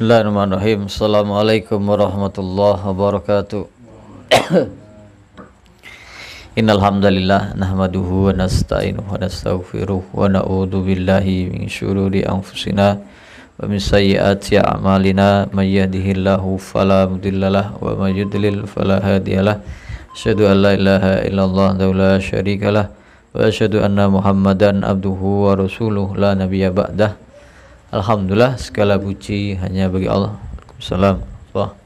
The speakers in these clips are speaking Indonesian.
Bismillahirrahmanirrahim. Assalamualaikum warahmatullahi wabarakatuh. Innal hamdalillah nahmaduhu wa nasta'inuhu wa nastaghfiruh wa na'udzu billahi min syururi anfusina wa min sayyiati a'malina may yahdihillahu fala mudhillalah wa may yudlil fala hadiyalah. Asyhadu an la ilaha illallah wa la syarikalah wa asyhadu anna Muhammadan abduhu wa rasuluh la nabiyya ba'dah. Alhamdulillah, segala puji hanya bagi Allah. Waalaikumsalam Allah.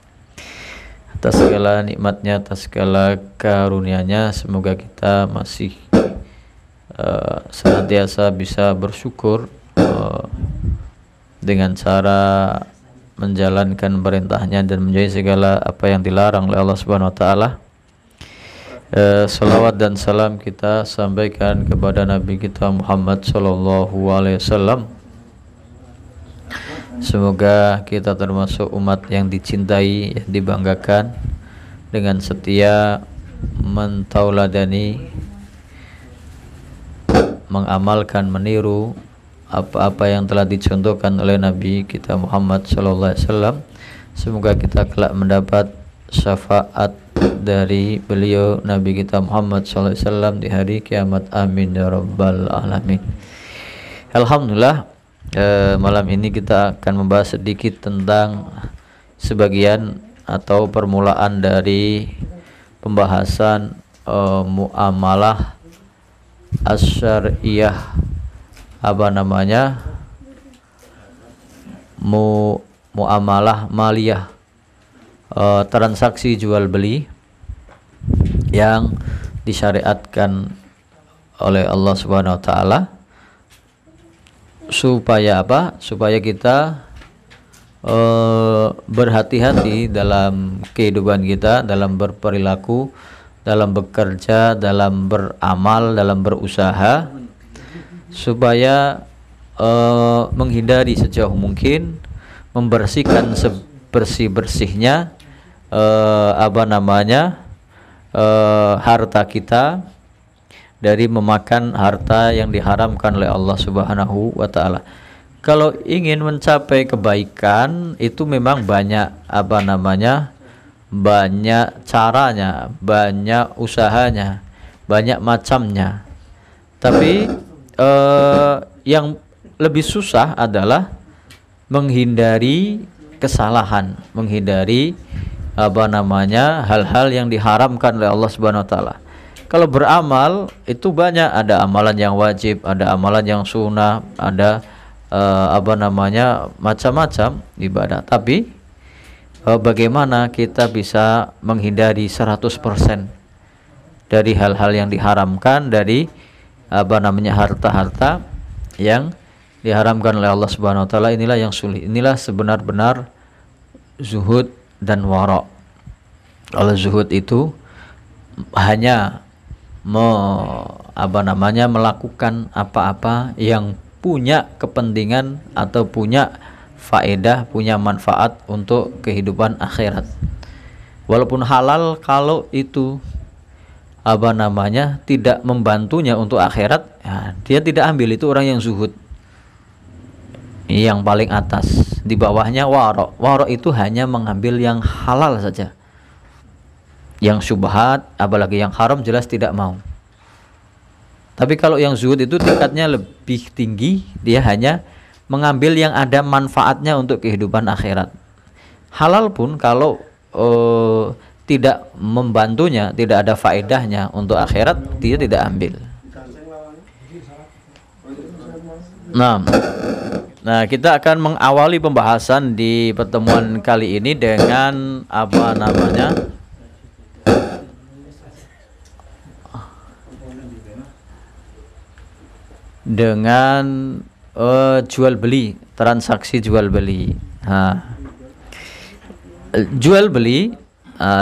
Atas segala nikmatnya, atas segala karunia-Nya, semoga kita masih senantiasa bisa bersyukur dengan cara menjalankan perintah-Nya dan menjauhi segala apa yang dilarang oleh Allah Subhanahu wa taala. Salawat dan salam kita sampaikan kepada Nabi kita Muhammad sallallahu alaihi wasallam. Semoga kita termasuk umat yang dicintai, yang dibanggakan, dengan setia mentauladani, mengamalkan, meniru apa-apa yang telah dicontohkan oleh Nabi kita Muhammad sallallahu alaihi wasallam. Semoga kita kelak mendapat syafaat dari beliau Nabi kita Muhammad sallallahu alaihi wasallam di hari kiamat. Amin ya rabbal alamin. Alhamdulillah, malam ini kita akan membahas sedikit tentang sebagian atau permulaan dari pembahasan muamalah asyariyah, muamalah maliyah, transaksi jual beli yang disyariatkan oleh Allah Subhanahu wa taala. Supaya apa? Supaya kita berhati-hati dalam kehidupan kita, dalam berperilaku, dalam bekerja, dalam beramal, dalam berusaha, supaya menghindari sejauh mungkin, membersihkan sebersih-bersihnya harta kita dari memakan harta yang diharamkan oleh Allah Subhanahu wa taala. Kalau ingin mencapai kebaikan itu memang banyak banyak caranya, banyak usahanya, banyak macamnya. Tapi yang lebih susah adalah menghindari kesalahan, menghindari hal-hal yang diharamkan oleh Allah Subhanahu wa taala. Kalau beramal itu banyak, ada amalan yang wajib, ada amalan yang sunnah, ada macam-macam ibadah. Tapi bagaimana kita bisa menghindari 100% dari hal-hal yang diharamkan, dari harta-harta yang diharamkan oleh Allah Subhanahu wa taala. Inilah yang sulit. Inilah sebenar-benar zuhud dan wara'. Kalau zuhud itu hanya melakukan apa-apa yang punya kepentingan atau punya faedah, punya manfaat untuk kehidupan akhirat. Walaupun halal, kalau itu tidak membantunya untuk akhirat, ya, dia tidak ambil. Itu orang yang zuhud, yang paling atas. Di bawahnya wara'. Wara' itu hanya mengambil yang halal saja. Yang syubhat, apalagi yang haram, jelas tidak mau. Tapi kalau yang zuhud itu tingkatnya lebih tinggi, dia hanya mengambil yang ada manfaatnya untuk kehidupan akhirat. Halal pun kalau tidak membantunya, tidak ada faedahnya untuk akhirat, dia tidak ambil. Nah, kita akan mengawali pembahasan di pertemuan kali ini dengan dengan jual beli, transaksi jual beli. Jual beli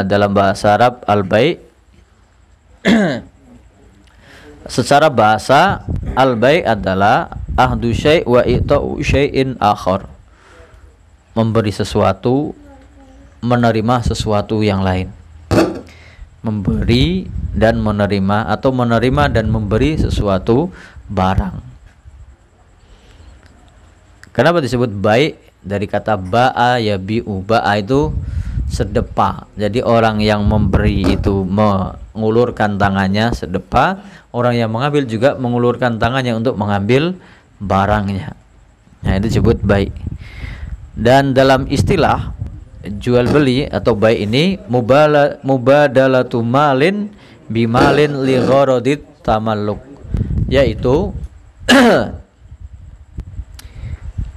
dalam bahasa Arab al-bai'. Secara bahasa al-bai' adalah ahdu syai' wa i'ta'u syai'in akhar. Memberi sesuatu, menerima sesuatu yang lain. Memberi dan menerima, atau menerima dan memberi sesuatu barang. Kenapa disebut baik? Dari kata ba'a yabi'u, ba'a itu sedekah. Jadi orang yang memberi itu mengulurkan tangannya sedekah, orang yang mengambil juga mengulurkan tangannya untuk mengambil barangnya. Nah, itu disebut bai'. Dan dalam istilah jual beli atau bai' ini mubadalatu malin bimalin li gharadit tamalluk, yaitu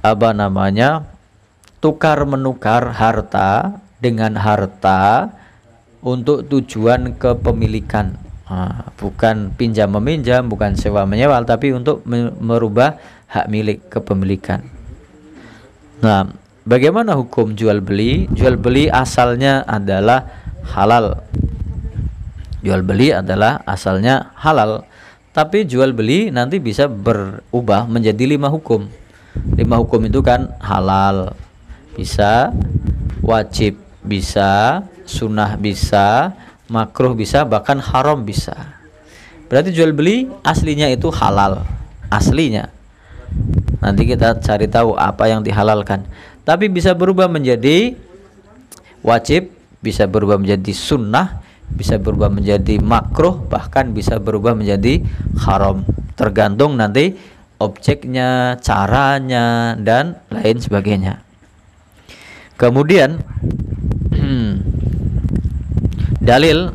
apa namanya, tukar menukar harta dengan harta untuk tujuan kepemilikan. Bukan pinjam meminjam, bukan sewa menyewa, tapi untuk merubah hak milik kepemilikan. Nah, bagaimana hukum jual beli? Jual beli asalnya adalah halal. Jual beli adalah asalnya halal, tapi jual beli nanti bisa berubah menjadi 5 hukum. 5 hukum itu kan halal bisa, wajib bisa, sunnah bisa, makruh bisa, bahkan haram bisa. Berarti jual beli aslinya itu halal, aslinya. Nanti kita cari tahu apa yang dihalalkan. Tapi bisa berubah menjadi wajib, bisa berubah menjadi sunnah, bisa berubah menjadi makruh, bahkan bisa berubah menjadi haram. Tergantung nanti objeknya, caranya, dan lain sebagainya. Kemudian dalil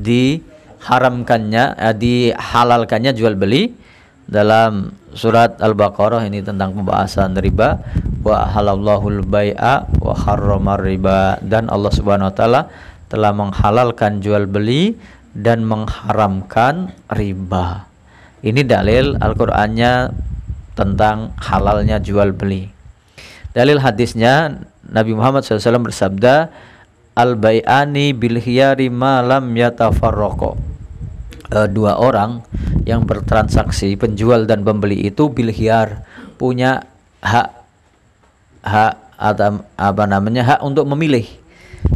dihalalkannya jual beli dalam surat Al-Baqarah ini tentang pembahasan riba, wa halallahul bai'a wa harramar riba, dan Allah Subhanahu wa taala telah menghalalkan jual beli dan mengharamkan riba. Ini dalil Al-Qur'annya tentang halalnya jual beli. Dalil hadisnya Nabi Muhammad SAW bersabda, al-bai'ani bil khiyari ma lam yatafarraqa. Dua orang yang bertransaksi, penjual dan pembeli itu bil khiyar, punya hak atau hak untuk memilih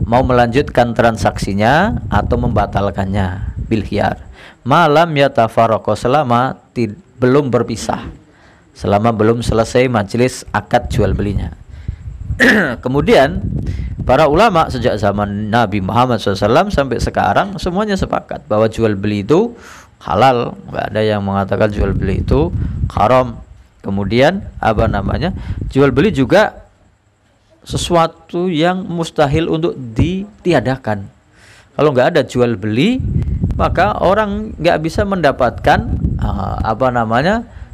mau melanjutkan transaksinya atau membatalkannya, bil khiyar. Malam yatafarraqa, selama belum berpisah, selama belum selesai majelis akad jual belinya. Kemudian para ulama sejak zaman Nabi Muhammad SAW sampai sekarang semuanya sepakat bahwa jual beli itu halal, nggak ada yang mengatakan jual beli itu haram. Kemudian jual beli juga sesuatu yang mustahil untuk ditiadakan. Kalau nggak ada jual beli, maka orang nggak bisa mendapatkan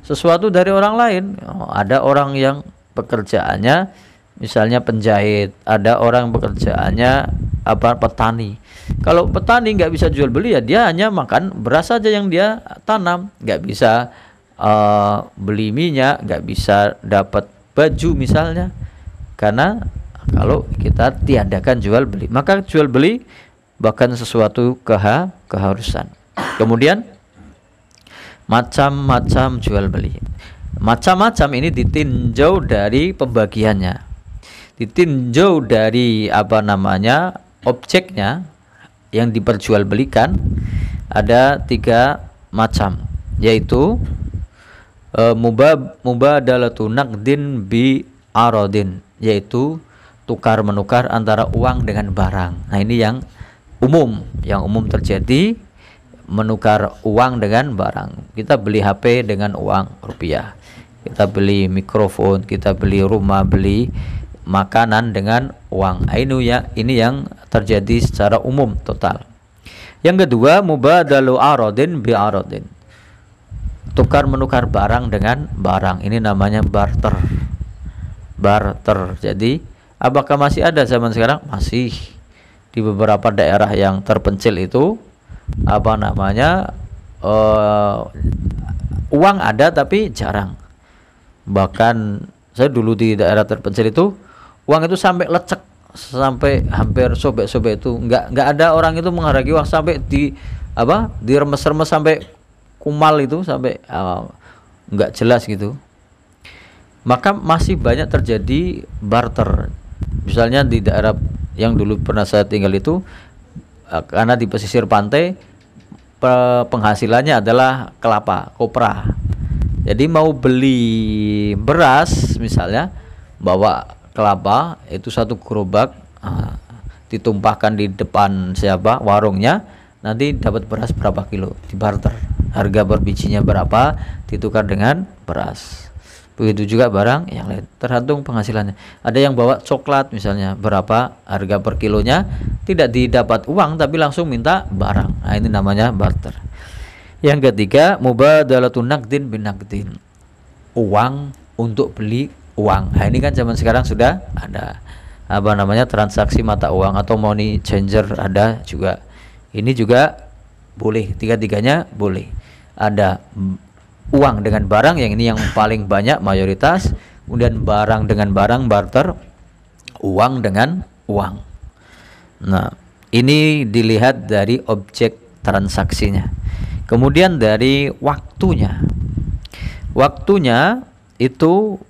sesuatu dari orang lain. Ada orang yang pekerjaannya misalnya penjahit, ada orang pekerjaannya petani. Kalau petani nggak bisa jual beli, ya dia hanya makan beras saja yang dia tanam, nggak bisa beli minyak, nggak bisa dapat baju misalnya. Karena kalau kita tiadakan jual beli, maka jual beli bahkan sesuatu keharusan. Kemudian macam-macam jual beli. Macam-macam ini ditinjau dari pembagiannya, ditinjau dari objeknya yang diperjualbelikan. Ada 3 macam, yaitu mubadalatu naqdin bi aradin, yaitu tukar menukar antara uang dengan barang. Nah, ini yang umum terjadi, menukar uang dengan barang. Kita beli HP dengan uang rupiah, kita beli mikrofon, kita beli rumah, beli makanan dengan uang. Ini yang terjadi secara umum total. Yang kedua, mubadalu aradin bi aradin, tukar menukar barang dengan barang. Ini namanya barter. Jadi apakah masih ada zaman sekarang? Masih. Di beberapa daerah yang terpencil itu uang ada tapi jarang. Bahkan saya dulu di daerah terpencil itu uang itu sampai lecek, sampai hampir sobek-sobek, itu nggak ada orang itu menghargai uang, sampai diremes-remes sampai kumal itu, sampai nggak jelas gitu. Maka masih banyak terjadi barter. Misalnya di daerah yang dulu pernah saya tinggal itu, karena di pesisir pantai penghasilannya adalah kelapa, kopra. Jadi mau beli beras misalnya, bawa kelapa itu satu gerobak, ditumpahkan di depan siapa warungnya, nanti dapat beras berapa kilo, dibarter. Harga per bijinya berapa, ditukar dengan beras. Begitu juga barang yang lain, tergantung penghasilannya. Ada yang bawa coklat misalnya, berapa harga per kilonya, tidak didapat uang tapi langsung minta barang. Nah, ini namanya barter. Yang ketiga, mubadalatun naqdin bin naqdin, uang untuk beli uang. Nah, ini kan zaman sekarang sudah ada apa namanya, transaksi mata uang atau money changer ada juga. Ini juga boleh, tiga-tiganya boleh. Ada uang dengan barang, yang ini yang paling banyak mayoritas, kemudian barang dengan barang barter, uang dengan uang. Nah, ini dilihat dari objek transaksinya. Kemudian dari waktunya. Waktunya itu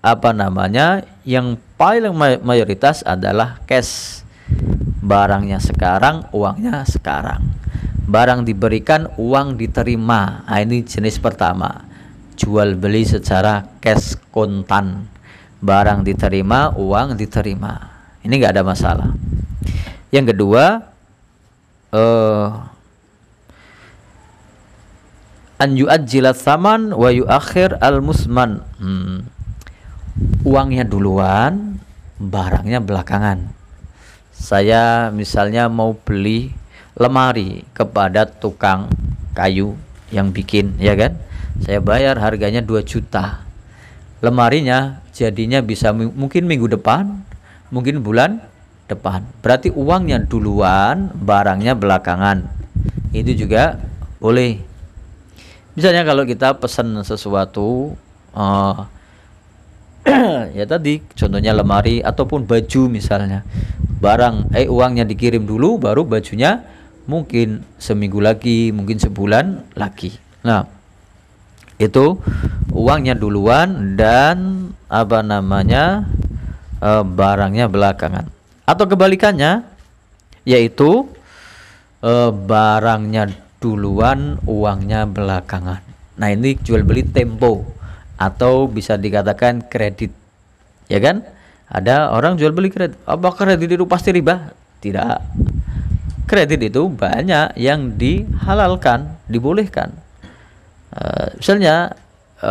apa namanya, yang paling mayoritas adalah cash. Barangnya sekarang, uangnya sekarang. Barang diberikan, uang diterima. Nah, ini jenis pertama, jual beli secara cash, kontan. Barang diterima, uang diterima. Ini enggak ada masalah. Yang kedua, an yu'ajjila tsaman wa yu'akhir al-musman. Uangnya duluan, barangnya belakangan. Saya misalnya mau beli lemari kepada tukang kayu yang bikin, ya kan, saya bayar harganya 2 juta. Lemarinya jadinya bisa mungkin minggu depan, mungkin bulan depan. Berarti uangnya duluan, barangnya belakangan. Itu juga boleh. Misalnya kalau kita pesan sesuatu, ya tadi contohnya lemari ataupun baju misalnya, uangnya dikirim dulu, baru bajunya mungkin seminggu lagi, mungkin sebulan lagi. Nah, itu uangnya duluan dan apa namanya, barangnya belakangan. Atau kebalikannya, yaitu barangnya duluan, uangnya belakangan. Nah, ini jual beli tempo atau bisa dikatakan kredit, ya kan? Ada orang jual beli kredit. Apakah kredit itu pasti riba? Tidak. Kredit itu banyak yang dihalalkan, dibolehkan. Misalnya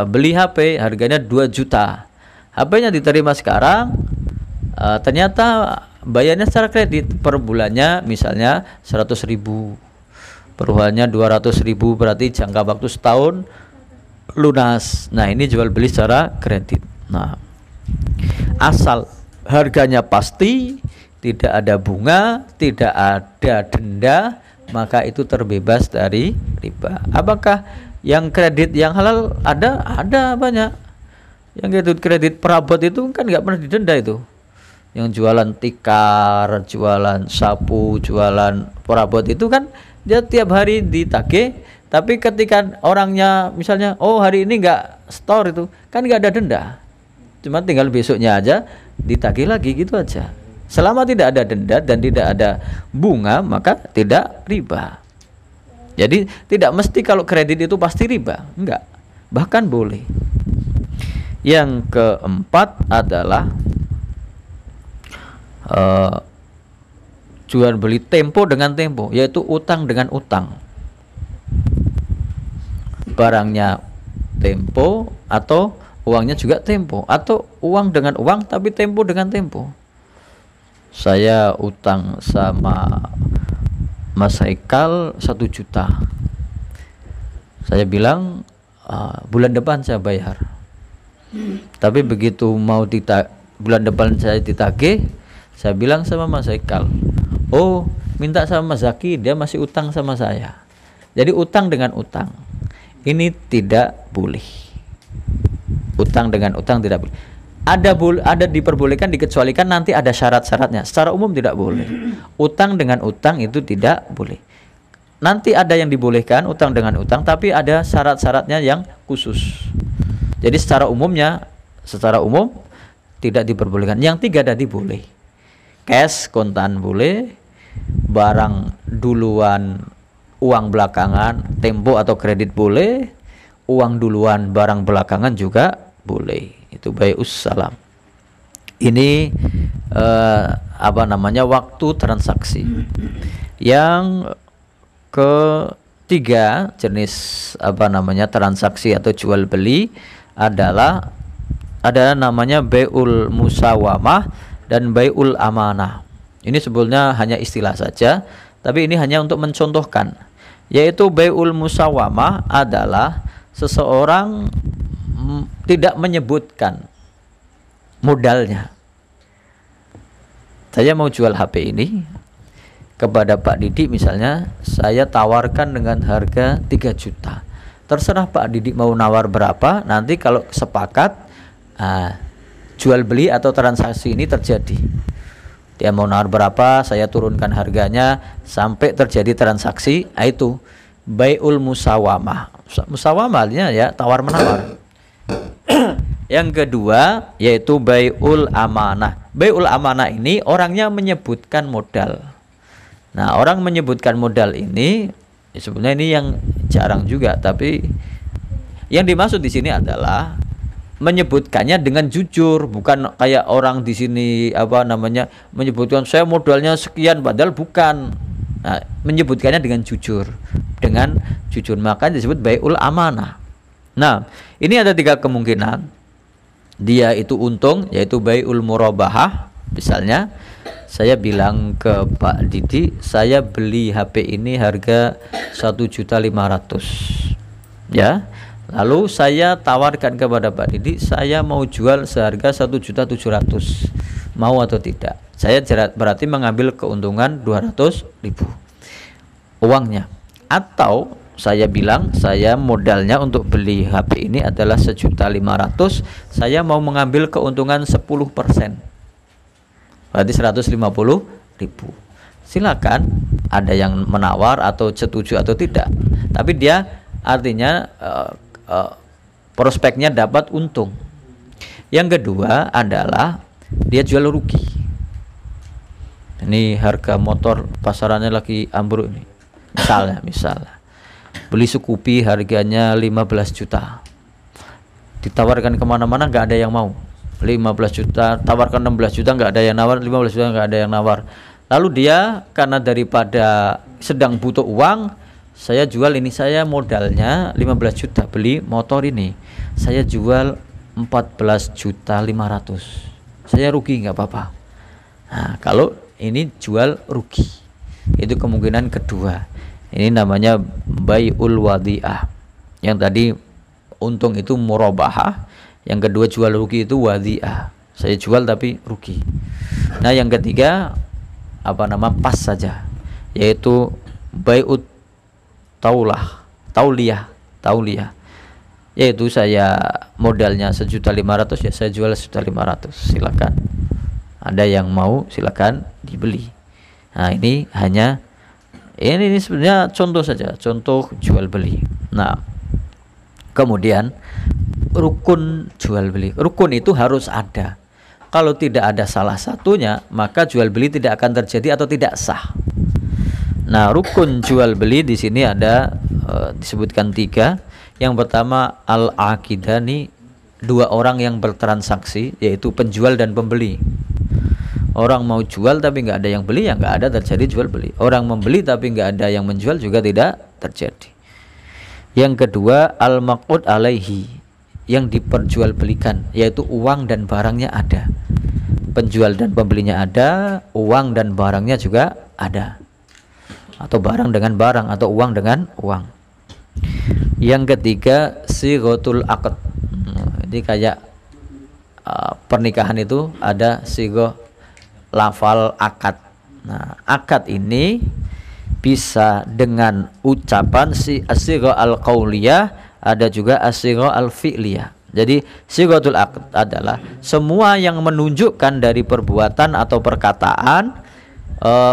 beli HP harganya 2 juta. HP-nya diterima sekarang, ternyata bayarnya secara kredit per bulannya misalnya 100.000, perubahannya 200.000, berarti jangka waktu setahun lunas. Nah, ini jual beli secara kredit. Nah, asal harganya pasti, tidak ada bunga, tidak ada denda, maka itu terbebas dari riba. Apakah yang kredit yang halal? Ada banyak. Yang kredit perabot itu kan nggak pernah didenda itu. Yang jualan tikar, jualan sapu, jualan perabot itu kan dia tiap hari ditagih, tapi ketika orangnya misalnya, oh hari ini nggak store, itu kan nggak ada denda, cuma tinggal besoknya aja ditagih lagi, gitu aja. Selama tidak ada denda dan tidak ada bunga, maka tidak riba. Jadi tidak mesti kalau kredit itu pasti riba, enggak, bahkan boleh. Yang keempat adalah jual beli tempo dengan tempo, yaitu utang dengan utang. Barangnya tempo atau uangnya juga tempo, atau uang dengan uang tapi tempo dengan tempo. Saya utang sama Mas Haikal 1 juta. Saya bilang bulan depan saya bayar. Tapi begitu mau bulan depan saya ditagih, saya bilang sama Mas Haikal, oh minta sama Mas Zaki, dia masih utang sama saya. Jadi utang dengan utang ini tidak boleh. Utang dengan utang tidak boleh. Ada diperbolehkan, dikecualikan, nanti ada syarat-syaratnya. Secara umum tidak boleh. Utang dengan utang itu tidak boleh. Nanti ada yang dibolehkan, utang dengan utang, tapi ada syarat-syaratnya yang khusus. Jadi secara umum tidak diperbolehkan. Yang 3 tadi boleh. Cash, kontan boleh, barang duluan, uang belakangan, tempo atau kredit boleh, uang duluan, barang belakangan juga boleh. Itu bai'us salam. Ini apa namanya, waktu transaksi. Yang ketiga jenis apa namanya transaksi atau jual beli adalah ada namanya bai'ul musawamah dan bai'ul amanah. Ini sebetulnya hanya istilah saja, tapi ini hanya untuk mencontohkan. Yaitu bai'ul musawamah adalah seseorang tidak menyebutkan modalnya. Saya mau jual HP ini kepada Pak Didi misalnya, saya tawarkan dengan harga 3 juta. Terserah Pak Didi mau nawar berapa, nanti kalau sepakat jual beli atau transaksi ini terjadi. Dia mau nawar berapa, saya turunkan harganya sampai terjadi transaksi. Itu bai'ul musawamah. Musawamahnya ya tawar menawar. Yang kedua yaitu bai'ul amanah. Bai'ul amanah ini orangnya menyebutkan modal. Nah, orang menyebutkan modal ini sebenarnya ini yang jarang juga, tapi yang dimaksud di sini adalah menyebutkannya dengan jujur, bukan kayak orang di sini apa namanya menyebutkan saya modalnya sekian padahal bukan. Nah, menyebutkannya dengan jujur, maka disebut bai'ul amanah. Nah, ini ada 3 kemungkinan. Dia itu untung, yaitu bai'ul murabahah. Misalnya saya bilang ke Pak Didi, saya beli HP ini harga 1.500.000 ya. Lalu saya tawarkan kepada Pak Didi, saya mau jual seharga 1.700.000, mau atau tidak? Saya berarti mengambil keuntungan 200.000 uangnya. Atau saya bilang saya modalnya untuk beli HP ini adalah 1.500.000, saya mau mengambil keuntungan 10%, berarti 150.000. Silakan, ada yang menawar atau setuju atau tidak, tapi dia artinya prospeknya dapat untung. Yang kedua adalah dia jual rugi. Ini harga motor pasarannya lagi ambruk ini, misalnya beli Scoopy harganya 15 juta, ditawarkan kemana-mana nggak ada yang mau. 15 juta, tawarkan 16 juta nggak ada yang nawar, 15 juta nggak ada yang nawar. Lalu dia karena daripada sedang butuh uang, saya jual ini, saya modalnya 15 juta beli motor ini, saya jual 14.500.000, saya rugi nggak apa-apa. Nah, kalau ini jual rugi, itu kemungkinan kedua. Ini namanya bai'ul wadi'ah. Yang tadi untung itu murabahah, yang kedua jual rugi itu wadi'ah. Saya jual tapi rugi. Nah, yang ketiga pas saja, yaitu bai'ut tauliyah. Yaitu saya modalnya 1.500.000 ya saya jual 1.500.000. Silakan. Ada yang mau silakan dibeli. Nah, ini hanya ini sebenarnya contoh saja, contoh jual beli. Nah, kemudian rukun jual beli. Rukun itu harus ada. Kalau tidak ada salah satunya, maka jual beli tidak akan terjadi atau tidak sah. Nah, rukun jual beli di sini ada disebutkan 3. Yang pertama al-aqidani, 2 orang yang bertransaksi, yaitu penjual dan pembeli. Orang mau jual tapi nggak ada yang beli, ya nggak ada terjadi jual beli. Orang membeli tapi nggak ada yang menjual, juga tidak terjadi. Yang kedua al-maq'ud alaihi, yang diperjualbelikan, yaitu uang dan barangnya ada. Penjual dan pembelinya ada, uang dan barangnya juga ada, atau barang dengan barang atau uang dengan uang. Yang ketiga sighatul aqd. Ini kayak pernikahan itu ada sigha lafal akad. Nah, akad ini bisa dengan ucapan as-sigha al-qauliyah, ada juga as-sigha al-fi'liyah. Jadi sighatul aqd adalah semua yang menunjukkan dari perbuatan atau perkataan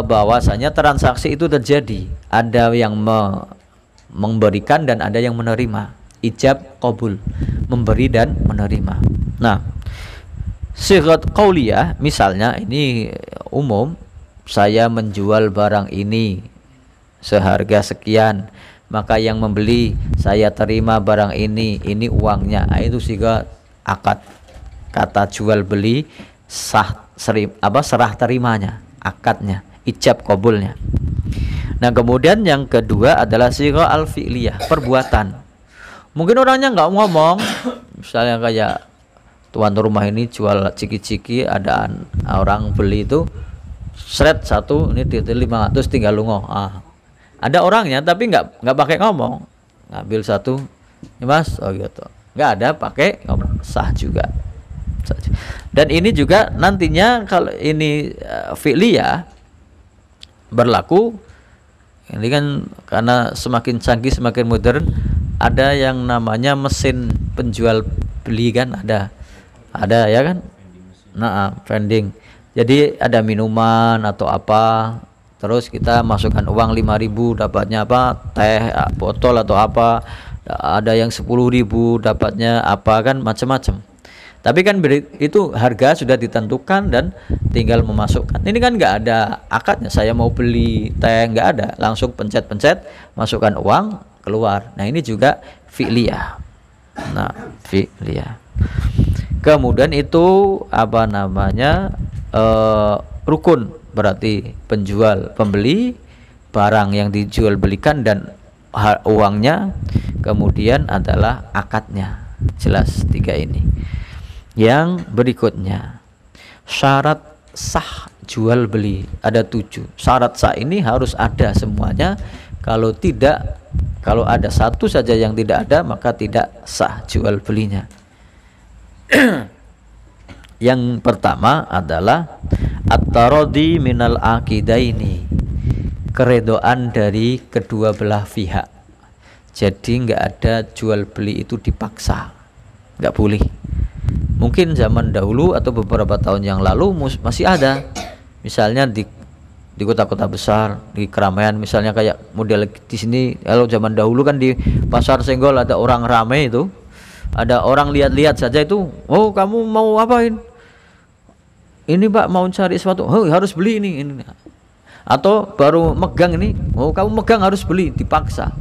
bahwasanya transaksi itu terjadi. Ada yang memberikan dan ada yang menerima. Ijab qabul, memberi dan menerima. Nah, sighat qauliyah misalnya ini umum, saya menjual barang ini seharga sekian, maka yang membeli saya terima barang ini uangnya. Nah, itu sighat akad. Kata jual beli serah terimanya, akadnya, ijab kabulnya. Nah, kemudian yang kedua adalah sigha al-fi'liyah, perbuatan. Mungkin orangnya nggak ngomong, misalnya kayak tuan rumah ini jual ciki-ciki, ada orang beli itu seret satu, ini di 500 tinggal lungo. Ada orangnya tapi nggak pakai ngomong, ngambil satu, ini mas, oh gitu, nggak ada pakai ngomong, sah juga. Dan ini juga nantinya kalau ini fi'liyah berlaku, ini kan karena semakin canggih semakin modern, ada yang namanya mesin penjual beli kan, ada ya kan, nah vending. Jadi ada minuman atau apa, terus kita masukkan uang 5.000 dapatnya apa, teh botol atau apa, ada yang 10.000 dapatnya apa, kan macam-macam. Tapi kan itu harga sudah ditentukan dan tinggal memasukkan. Ini kan nggak ada akadnya, saya mau beli teh, nggak ada, langsung pencet-pencet, masukkan uang, keluar. Nah ini juga fi'liyah. Nah fi'liyah. Kemudian itu apa namanya, rukun, berarti penjual pembeli barang yang dijual belikan dan uangnya, kemudian adalah akadnya. Jelas tiga ini. Yang berikutnya, syarat sah jual beli ada 7. Syarat sah ini harus ada semuanya. Kalau tidak, kalau ada satu saja yang tidak ada, maka tidak sah jual belinya. Yang pertama adalah at-taradi minal aqidaini, keredoan dari kedua belah pihak. Jadi nggak ada jual beli itu dipaksa, nggak boleh. Mungkin zaman dahulu atau beberapa tahun yang lalu masih ada, misalnya di kota-kota besar, di keramaian, misalnya kayak model di sini. Kalau zaman dahulu kan di Pasar Senggol ada orang ramai itu, ada orang lihat-lihat saja itu, oh kamu mau apain? Ini Pak mau cari sesuatu, oh harus beli ini. Atau baru megang ini, oh kamu megang harus beli, dipaksa.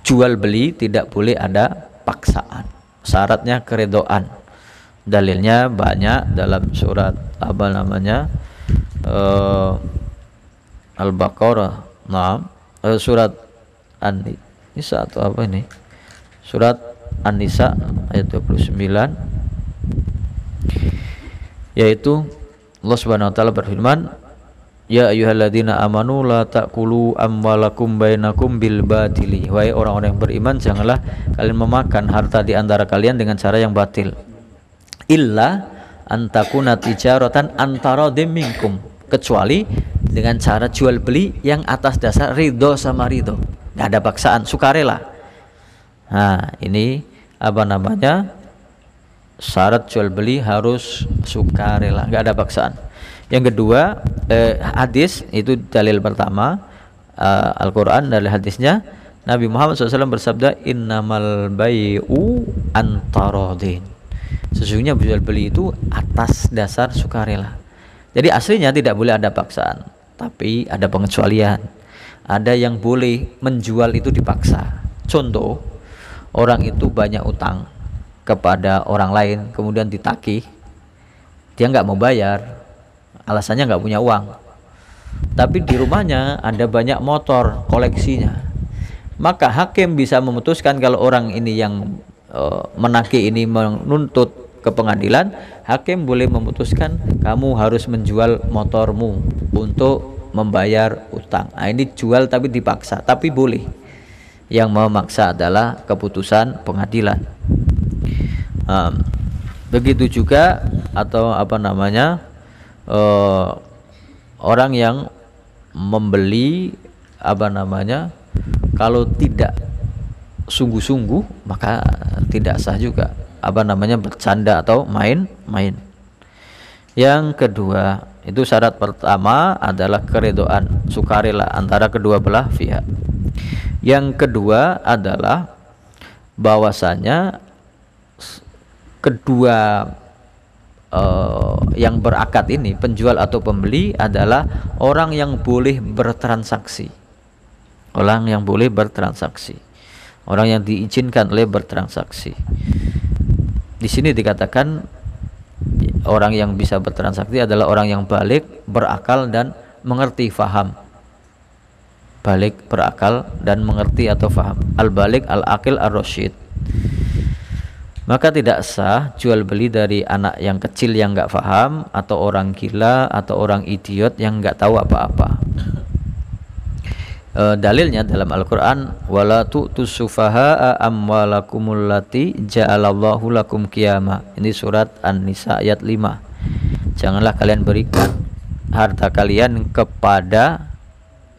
Jual beli tidak boleh ada paksaan, syaratnya keredoan. Dalilnya banyak dalam surat apa namanya, Al-Baqarah, surat An-Nisa atau apa ini, surat An-Nisa ayat 29, yaitu Allah Subhanahu wa taala berfirman, ya ayyuhalladzina amanu la ta'kulu amwalakum bainakum bil batili. Wahai orang-orang yang beriman, janganlah kalian memakan harta di antara kalian dengan cara yang batil. Illa antakuna tijaratan antara minkum, kecuali dengan cara jual beli yang atas dasar ridho sama ridho, nggak ada paksaan, sukarela. Nah ini apa namanya, syarat jual beli harus sukarela, nggak ada paksaan. Yang kedua, hadis itu dalil pertama, Al-Quran dalil hadisnya, Nabi Muhammad SAW bersabda, innamal bai'u antarodin, sesungguhnya jual beli itu atas dasar sukarela. Jadi aslinya tidak boleh ada paksaan, tapi ada pengecualian. Ada yang boleh menjual itu dipaksa. Contoh, orang itu banyak utang kepada orang lain, kemudian ditagih, dia nggak mau bayar, alasannya nggak punya uang, tapi di rumahnya ada banyak motor koleksinya. Maka hakim bisa memutuskan, kalau orang ini yang menagih ini menuntut ke pengadilan, hakim boleh memutuskan kamu harus menjual motormu untuk membayar utang. Nah ini jual tapi dipaksa, tapi boleh. Yang memaksa adalah keputusan pengadilan. Begitu juga atau apa namanya, orang yang membeli apa namanya, kalau tidak sungguh-sungguh maka tidak sah juga, apa namanya, bercanda atau main-main. Yang kedua, itu syarat pertama adalah keredoan, sukarela antara kedua belah pihak. Yang kedua adalah bahwasanya kedua yang berakad ini, penjual atau pembeli, adalah orang yang boleh bertransaksi. Orang yang boleh bertransaksi, orang yang diizinkan oleh bertransaksi. Di sini dikatakan orang yang bisa bertransaksi adalah orang yang balik, berakal dan mengerti, faham. Balik, berakal dan mengerti atau faham. Al-balik, al-aqil, ar-rasyid. Maka tidak sah jual beli dari anak yang kecil yang nggak faham, atau orang gila, atau orang idiot yang nggak tahu apa-apa. Dalilnya dalam Al-Quran, wala tu'tus sufaha'a amwalakumul lati ja'alallahu lakum qiyama. Ini surat An-Nisa ayat 5. Janganlah kalian berikan harta kalian kepada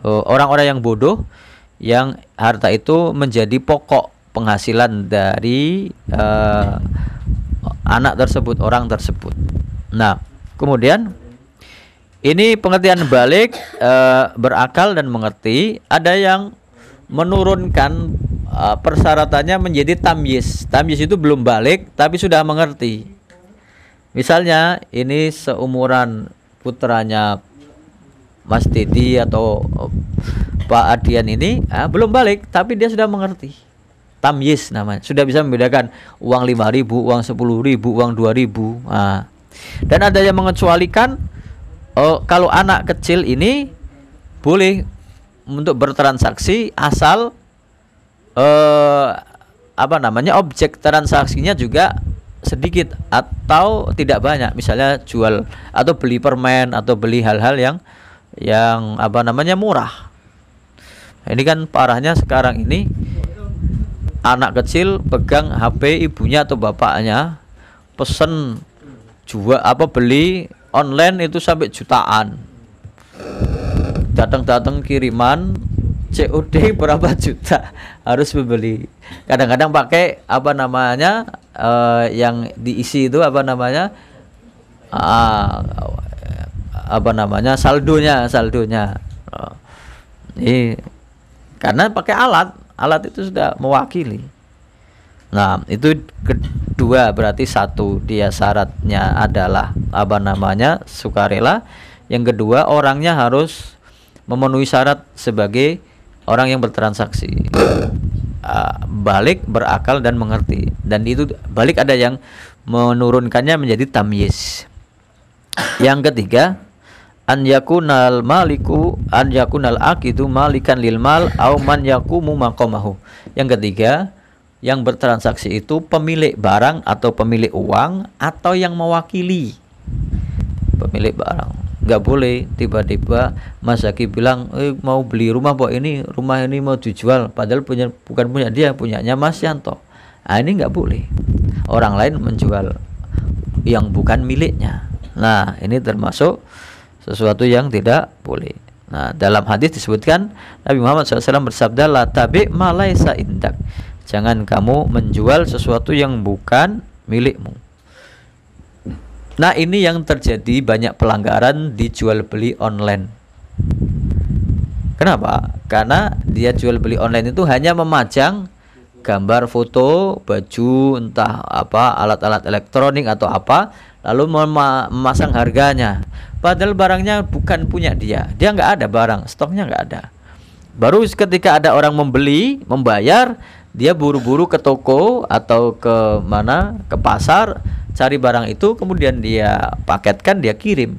orang-orang yang bodoh, yang harta itu menjadi pokok penghasilan dari anak tersebut, orang tersebut. Nah, kemudian ini pengertian balik, berakal dan mengerti. Ada yang menurunkan persyaratannya menjadi tamyiz. Tamyiz itu belum balik tapi sudah mengerti. Misalnya ini seumuran putranya Mas Didi atau Pak Adian ini belum balik tapi dia sudah mengerti. Tamyiz namanya. Sudah bisa membedakan uang 5.000, uang 10.000, uang 2.000. Dan ada yang mengecualikan kalau anak kecil ini boleh untuk bertransaksi asal objek transaksinya juga sedikit atau tidak banyak. Misalnya jual atau beli permen atau beli hal-hal yang murah. Ini kan parahnya sekarang ini, anak kecil pegang HP ibunya atau bapaknya, pesen beli online itu sampai jutaan. Datang kiriman COD berapa juta harus membeli. Kadang-kadang pakai yang diisi itu saldonya. Ini karena pakai alat itu sudah mewakili. Nah, itu kedua, berarti satu, dia syaratnya adalah sukarela. Yang kedua, orangnya harus memenuhi syarat sebagai orang yang bertransaksi, balik, berakal dan mengerti. Dan itu balik ada yang menurunkannya menjadi tamyiz. Yang ketiga, an yakunal aqidu malikan lil mal au man yaqumu maqamahu. Yang ketiga, yang bertransaksi itu pemilik barang atau pemilik uang atau yang mewakili pemilik barang. Nggak boleh tiba-tiba Mas Zaki bilang mau beli rumah, rumah ini mau dijual, padahal bukan punya dia, punyanya Mas Yanto. Ini nggak boleh orang lain menjual yang bukan miliknya. Nah, ini termasuk sesuatu yang tidak boleh. Nah, dalam hadis disebutkan Nabi Muhammad SAW bersabda, la tabi' ma laisa indak. Jangan kamu menjual sesuatu yang bukan milikmu. Nah, ini yang terjadi banyak pelanggaran di jual beli online. Kenapa? Karena dia jual beli online itu hanya memajang gambar foto, baju, entah apa, alat-alat elektronik atau apa, lalu memasang harganya. Padahal barangnya bukan punya dia. Dia nggak ada barang, stoknya nggak ada. Baru ketika ada orang membayar, dia buru-buru ke toko atau ke pasar, cari barang itu, kemudian dia paketkan, dia kirim.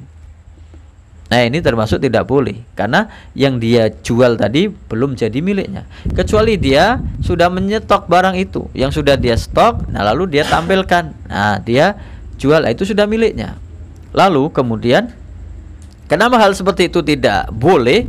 Nah, ini termasuk tidak boleh, karena yang dia jual tadi belum jadi miliknya, kecuali dia sudah menyetok barang itu, yang sudah dia stok, nah lalu dia tampilkan, nah dia jual, itu sudah miliknya. Lalu kemudian kenapa hal seperti itu tidak boleh?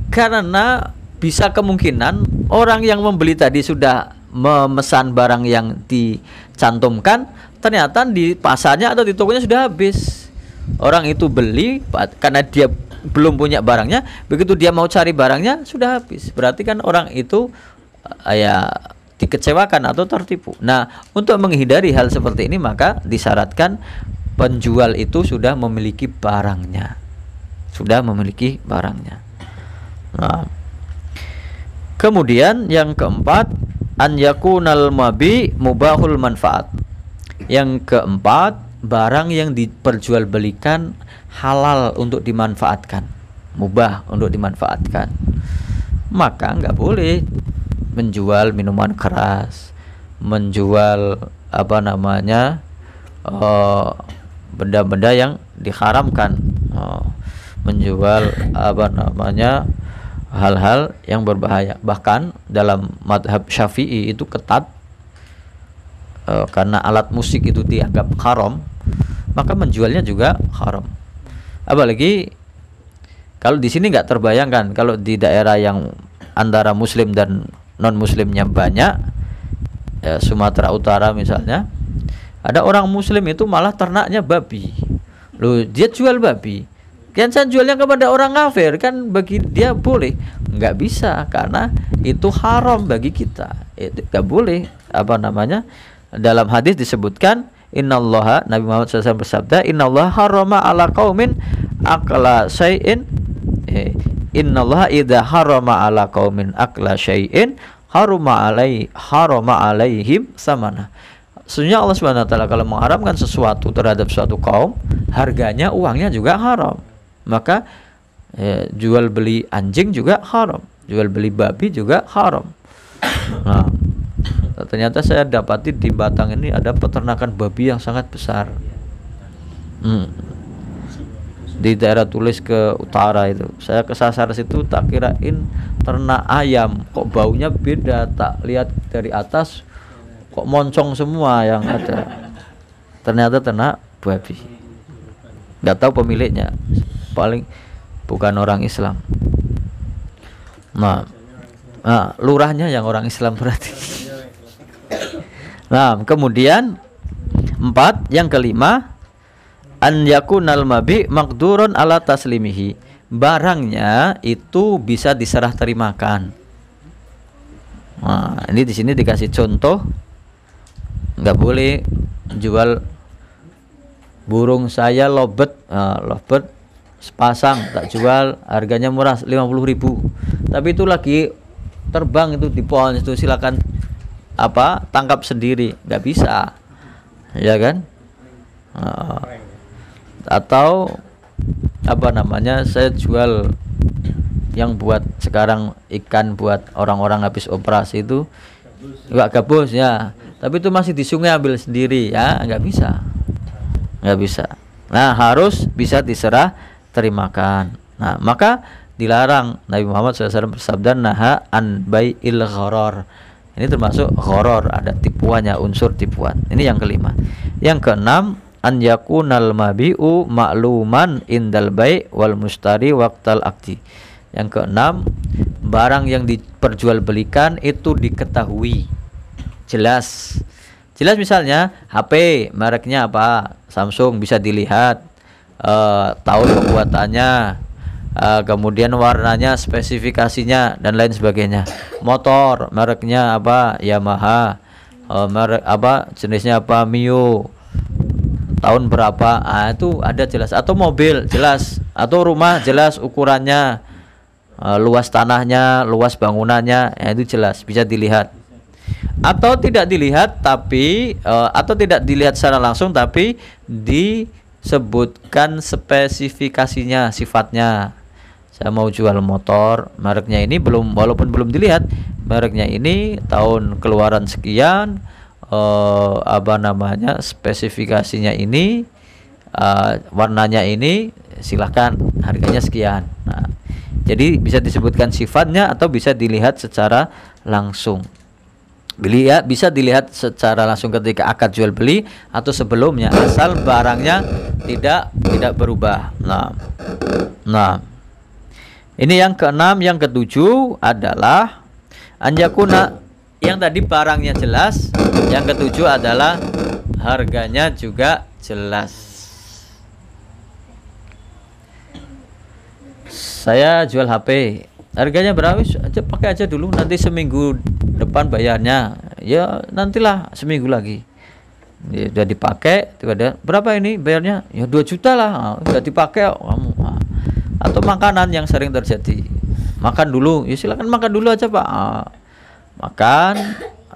Karena bisa kemungkinan orang yang membeli tadi sudah memesan barang yang dicantumkan, ternyata di pasarnya atau di tokonya sudah habis. Orang itu beli karena dia belum punya barangnya, begitu dia mau cari barangnya sudah habis. Berarti kan orang itu dikecewakan atau tertipu. Nah, untuk menghindari hal seperti ini, maka disyaratkan penjual itu sudah memiliki barangnya. Nah, kemudian yang keempat, an yakunal mabi mubahul manfaat. Yang keempat, barang yang diperjualbelikan halal untuk dimanfaatkan, mubah untuk dimanfaatkan. Maka nggak boleh menjual minuman keras, menjual benda-benda yang diharamkan. Menjual hal-hal yang berbahaya. Bahkan dalam madhab Syafi'i itu ketat, karena alat musik itu dianggap haram, maka menjualnya juga haram. Apalagi kalau di sini nggak terbayangkan, kalau di daerah yang antara muslim dan non muslimnya banyak, Sumatera Utara misalnya, ada orang muslim itu malah ternaknya babi. Loh, dia jual babi. Kan saya jualnya kepada orang kafir, kan bagi dia boleh? Nggak bisa, karena itu haram bagi kita. Itu nggak boleh. Dalam hadis disebutkan, innallaha, Nabi Muhammad SAW bersabda, innallaha harama ala qaumin akla syai'in, innallaha idza harama ala qaumin akla syai'in harama alaihim samana. Sebenarnya Allah Subhanahu wa taala kalau mengharamkan sesuatu terhadap suatu kaum, harganya, uangnya juga haram. Maka jual beli anjing juga haram, jual beli babi juga haram. Nah, ternyata saya dapati di Batang ini ada peternakan babi yang sangat besar. Di daerah Tulis ke utara itu, saya kesasar situ, tak kirain ternak ayam, kok baunya beda. Tak lihat dari atas, kok moncong semua yang ada. Ternyata ternak babi. Nggak tahu pemiliknya, paling bukan orang Islam. Nah, lurahnya yang orang Islam berarti. Nah, kemudian 4, yang kelima, an yakunal mabi maqdurun ala taslimihi. Barangnya itu bisa diserah terimakan. Nah, ini di sini dikasih contoh, nggak boleh jual burung saya lovebird, lovebird sepasang tak jual, harganya murah 50.000. Tapi itu lagi terbang itu di pohon itu, silakan tangkap sendiri, nggak bisa, ya kan? Atau saya jual yang buat sekarang ikan buat orang-orang habis operasi itu, nggak gabus ya, tapi itu masih di sungai, ambil sendiri ya, nggak bisa. Nah, harus bisa diserah terimakan. Nah, maka dilarang. Nabi Muhammad SAW bersabda, naha an bai'il gharar. Ini termasuk gharar, ada tipuannya, unsur tipuan. Ini yang kelima. Yang keenam, an yakunal mabi'u ma'luman indal bai' wal mustari waqtal aqdi. Yang keenam, barang yang diperjualbelikan itu diketahui, jelas. Misalnya HP, mereknya apa, Samsung, bisa dilihat tahun pembuatannya, kemudian warnanya, spesifikasinya, dan lain sebagainya. Motor, mereknya apa, Yamaha, merek apa, jenisnya apa, Mio, tahun berapa, itu ada jelas. Atau mobil jelas, atau rumah jelas, ukurannya, luas tanahnya, luas bangunannya, itu jelas, bisa dilihat. Atau tidak dilihat tapi atau tidak dilihat secara langsung, tapi disebutkan spesifikasinya, sifatnya. Saya mau jual motor, mereknya ini, walaupun belum dilihat, mereknya ini, tahun keluaran sekian, spesifikasinya ini, warnanya ini, silahkan, harganya sekian. Nah, jadi bisa disebutkan sifatnya atau bisa dilihat secara langsung. Bisa dilihat secara langsung ketika akad jual beli atau sebelumnya, asal barangnya tidak berubah. Nah, ini yang keenam. Yang ketujuh adalah anjakuna, yang tadi barangnya jelas. Yang ketujuh adalah harganya juga jelas. Saya jual HP, harganya berapa? Pakai aja dulu, nanti seminggu depan bayarnya, ya nantilah seminggu lagi. Ya, udah dipakai, berapa ini bayarnya? Ya 2 juta lah. Udah dipakai kamu. Atau makanan yang sering terjadi, makan dulu, ya silakan makan dulu aja Pak. Makan,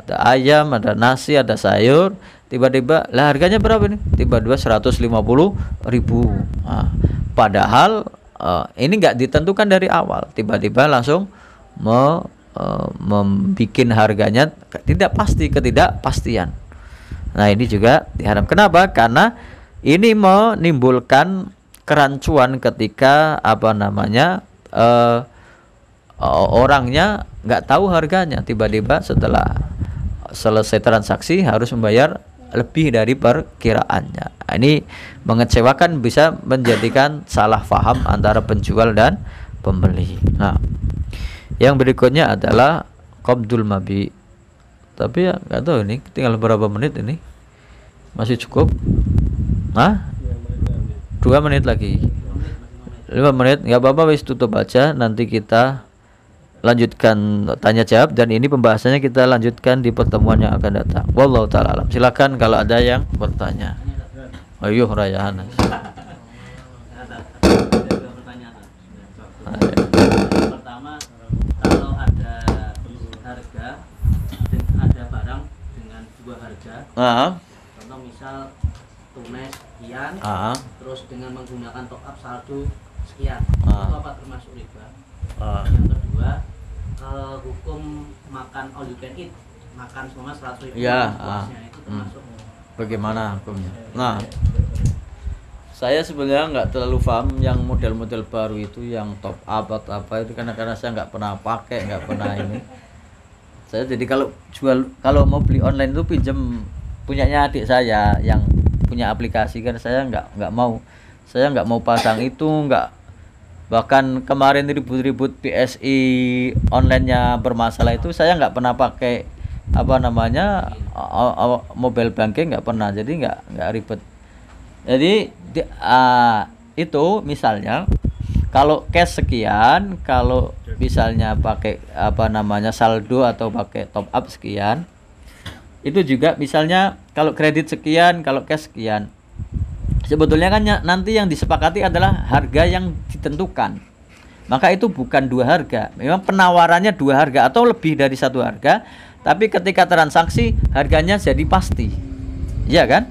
ada ayam, ada nasi, ada sayur, tiba-tiba lah harganya berapa nih? Tiba-tiba 150.000. Padahal ini nggak ditentukan dari awal, tiba-tiba langsung membikin harganya tidak pasti, ketidakpastian. Nah, ini juga diharam. Kenapa? Karena Ini menimbulkan kerancuan ketika orangnya nggak tahu harganya, tiba-tiba setelah selesai transaksi harus membayar lebih dari perkiraannya. Ini mengecewakan, bisa menjadikan salah paham antara penjual dan pembeli. Nah, yang berikutnya adalah qabdul mabi. Tapi ya nggak tahu ini tinggal berapa menit ini, masih cukup? 2 menit lagi, 5 menit nggak apa-apa, wis tutup aja. Nanti kita lanjutkan tanya jawab, dan ini pembahasannya kita lanjutkan di pertemuan yang akan datang. Wallahu ta'ala alam. Silakan kalau ada yang bertanya. Ayo Rayahan. Pertama, kalau ada harga dan ada barang dengan dua harga, contoh misal tunai sekian, terus dengan menggunakan top up saldo sekian, itu apa termasuk riba? Yang kedua, hukum makan all you can eat, makan semua 100.000 itu termasuk bagaimana hukumnya? Nah, saya sebenarnya nggak terlalu paham yang model-model baru itu, yang top up atau apa itu, karena saya nggak pernah pakai, nggak pernah ini. Saya jadi kalau mau beli online itu pinjam punyanya adik saya yang punya aplikasi, kan saya nggak mau pasang itu, bahkan kemarin ribut-ribut PSI online-nya bermasalah itu saya nggak pernah pakai mobile banking, nggak pernah, jadi nggak ribet. Jadi itu misalnya kalau cash sekian, kalau misalnya pakai saldo atau pakai top up sekian, itu juga misalnya kalau kredit sekian, kalau cash sekian. Sebetulnya kan nanti yang disepakati adalah harga yang ditentukan. Maka itu bukan dua harga. Memang penawarannya dua harga atau lebih dari satu harga, tapi ketika transaksi harganya jadi pasti. Iya kan?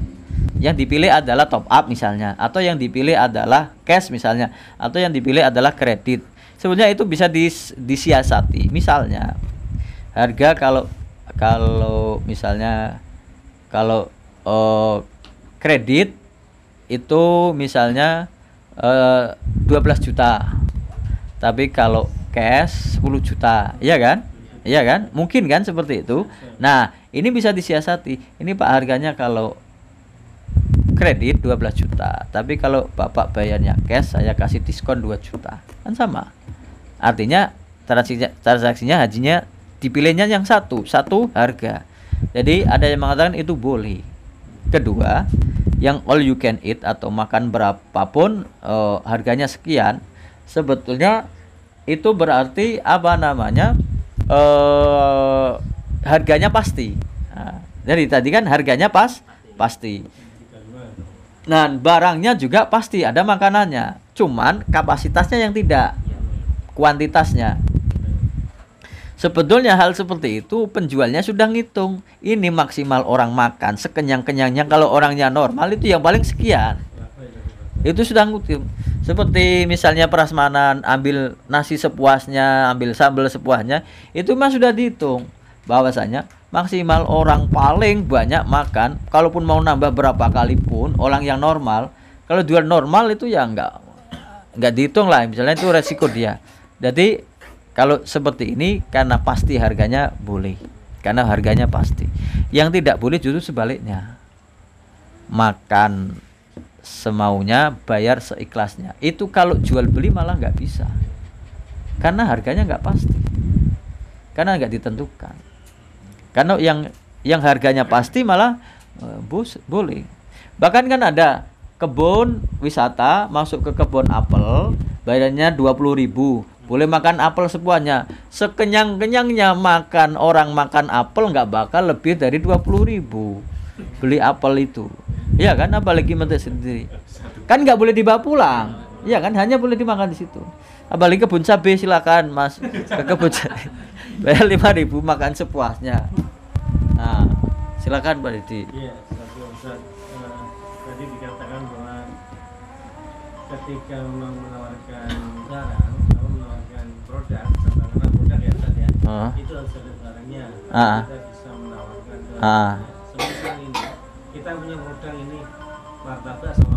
Yang dipilih adalah top up misalnya, atau yang dipilih adalah cash misalnya, atau yang dipilih adalah kredit. Sebenarnya itu bisa disiasati. Misalnya harga kalau misalnya kredit itu misalnya 12 juta, tapi kalau cash 10 juta, iya kan? Mungkin kan seperti itu. Nah, ini bisa disiasati. Ini Pak, harganya kalau kredit 12 juta, tapi kalau Bapak bayarnya cash, saya kasih diskon 2 juta. Kan sama. Artinya transaksinya hajinya dipilihnya yang satu harga. Jadi ada yang mengatakan itu boleh. Kedua, yang all you can eat atau makan berapapun harganya sekian, sebetulnya itu berarti harganya pasti. Nah, jadi tadi kan harganya pasti. Nah, barangnya juga pasti ada makanannya, cuman kapasitasnya yang tidak, kuantitasnya. Sebetulnya hal seperti itu penjualnya sudah ngitung, ini maksimal orang makan sekenyang-kenyangnya, kalau orangnya normal itu yang paling sekian. Itu sudah ngitung. Seperti misalnya prasmanan, ambil nasi sepuasnya, ambil sambal sepuasnya, itu mah sudah dihitung bahwasanya maksimal orang paling banyak makan, kalaupun mau nambah berapa kali pun orang yang normal, kalau jual normal itu ya enggak dihitung lah, misalnya itu resiko dia. Jadi kalau seperti ini karena pasti harganya boleh, karena harganya pasti. Yang tidak boleh justru sebaliknya, makan semaunya, bayar seikhlasnya. Itu kalau jual beli malah nggak bisa, karena harganya nggak pasti, karena nggak ditentukan. Karena yang harganya pasti malah boleh. Bahkan kan ada kebun wisata, masuk ke kebun apel, bayarnya 20.000, boleh makan apel sepuasnya, sekenyang-kenyangnya makan. Orang makan apel nggak bakal lebih dari 20.000 beli apel itu, iya kan? Apalagi metik sendiri, kan nggak boleh dibawa pulang, iya kan? Hanya boleh dimakan di situ. Apalagi kebun cabai, silakan Mas ke kebun cabai, bayar 5.000 makan sepuasnya. Nah, silakan Pak Didi. Iya, tadi dikatakan bahwa ketika menawarkan barang, kalau menawarkan produk, katakanlah produk ya Ustaz ya, itu harus ada barangnya. Kita bisa menawarkan semisal ini, kita punya produk ini martabak sama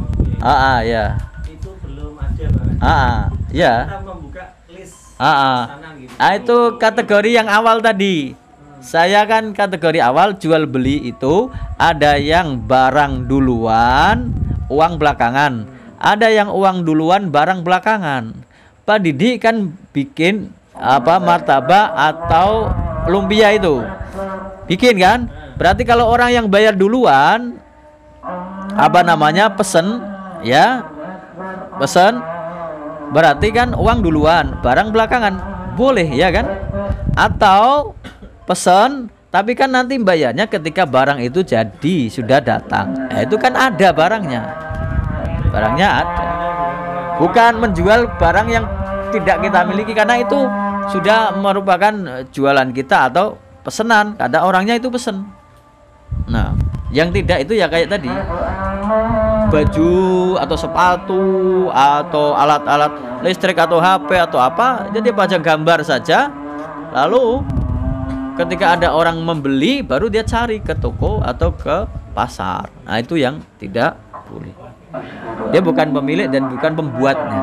Ya. Itu belum ada barang. Ya. Kita membuka list pesanan gitu. Itu kategori yang awal tadi. Saya kan kategori awal jual beli itu ada yang barang duluan, uang belakangan. Ada yang uang duluan, barang belakangan. Pak Didi kan bikin martabak atau lumpia itu. Bikin kan? Berarti kalau orang yang bayar duluan pesen ya. Pesen berarti kan uang duluan, barang belakangan. Boleh ya kan? Atau pesan tapi kan nanti bayarnya ketika barang itu jadi sudah datang. Itu kan ada barangnya. Barangnya ada. Bukan menjual barang yang tidak kita miliki karena itu sudah merupakan jualan kita atau pesanan. Ada orangnya itu pesen. Nah, yang tidak itu ya kayak tadi. Baju atau sepatu atau alat-alat listrik atau HP atau apa, jadi pajang gambar saja. Lalu ketika ada orang membeli baru dia cari ke toko atau ke pasar. Nah, itu yang tidak boleh. Dia bukan pemilik dan bukan pembuatnya.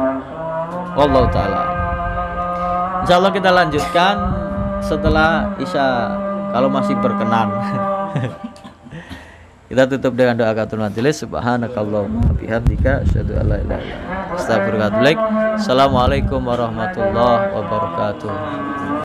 Wallahu taala. Insyaallah kita lanjutkan setelah Isya kalau masih berkenan. Kita tutup dengan doa kafaratul majelis. Subhanakallahumma bihamdika asyhadu an la ilaha illa anta astaghfiruka wa atubu ilaik. Assalamualaikum warahmatullahi wabarakatuh.